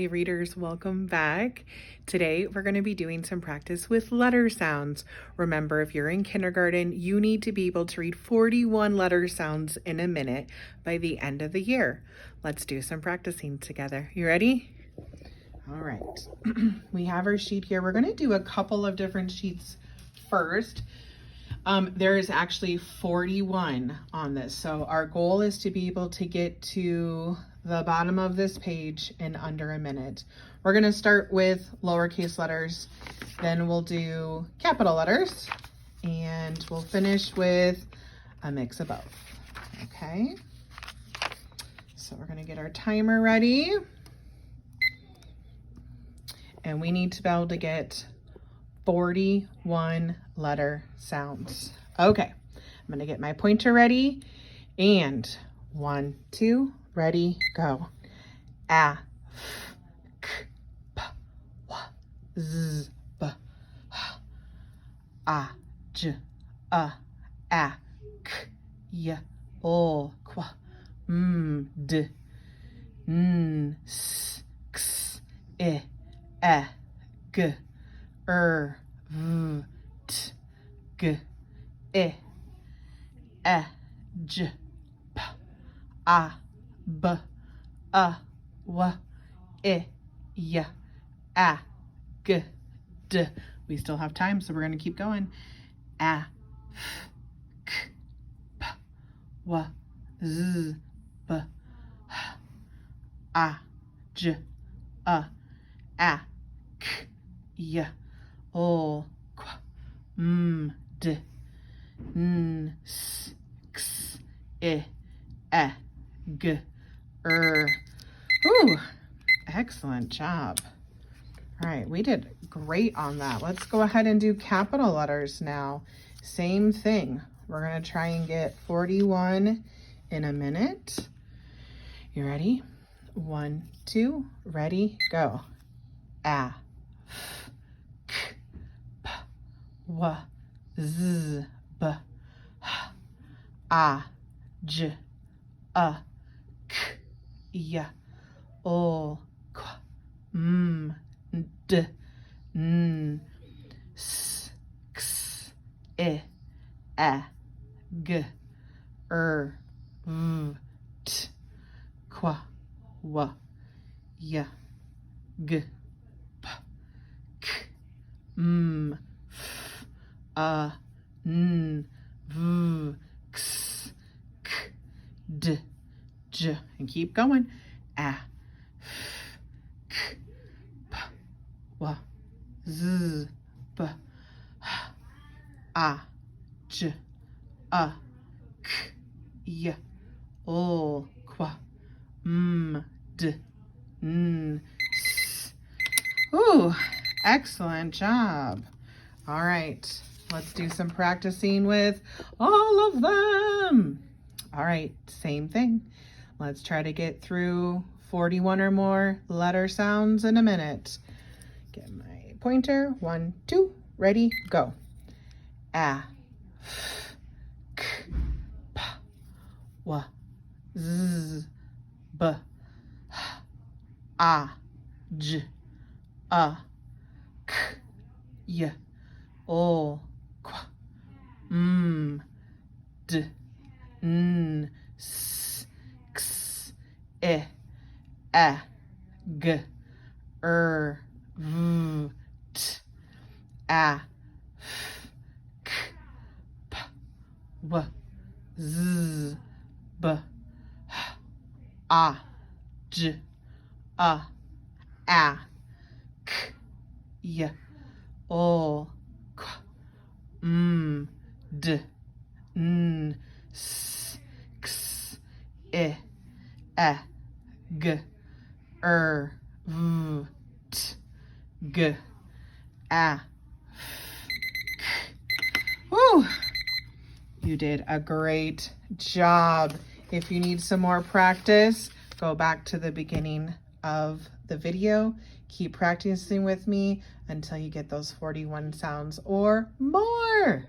Hey readers, welcome back. Today we're going to be doing some practice with letter sounds. Remember, if you're in kindergarten, you need to be able to read 41 letter sounds in a minute by the end of the year. Let's do some practicing together. You ready? All right. We have our sheet here. We're going to do a couple of different sheets first. There is actually 41 on this. So our goal is to be able to get to the bottom of this page in under a minute. We're going to start with lowercase letters, then we'll do capital letters, and we'll finish with a mix of both. Okay. So we're going to get our timer ready. And we need to be able to get 41 letter sounds. Okay, I'm gonna get my pointer ready, and 1, 2, ready, go. A, f, k, p, w, z, b, h, a, j, a, k, y, o, qu, m, d, n, s, x, I, g, v, t, g, I, j, p, a, b, w, I, y, g, d. We still have time, so we're going to keep going. A, f, k, p, w, z, b, h, a, j, k, y, o, qu, m, d, n, s, x, I, g, Ooh, excellent job. All right, we did great on that. Let's go ahead and do capital letters now. Same thing. We're going to try and get 41 in a minute. You ready? 1, 2, ready, go. A, f, k, p, w, z, b, h, a, j, k, y, o, qu, m, d, n, s, x, I, g, v, t, qu, w, y, g, p, k, m, f, n, v, x, k, d, j, and keep going. A, f, k, p, w, z, b, h, a, j, k, y, o, qu, m, d, n, s. Ooh, excellent job. All right, let's do some practicing with all of them. All right, same thing. Let's try to get through 41 or more letter sounds in a minute. Get my pointer. 1, 2, ready, go. A, f, k, p, w, z, b, h, a, j, k, y, o, qu, m, d, n, s, x, I, g, v, t, a, f, k, p, w, z, b, h, a, j, k, y, o, qu, m, d, n, s, x, I, g, v, t, g, a, f, k. Woo! You did a great job. If you need some more practice, go back to the beginning of the video. Keep practicing with me until you get those 41 sounds or more.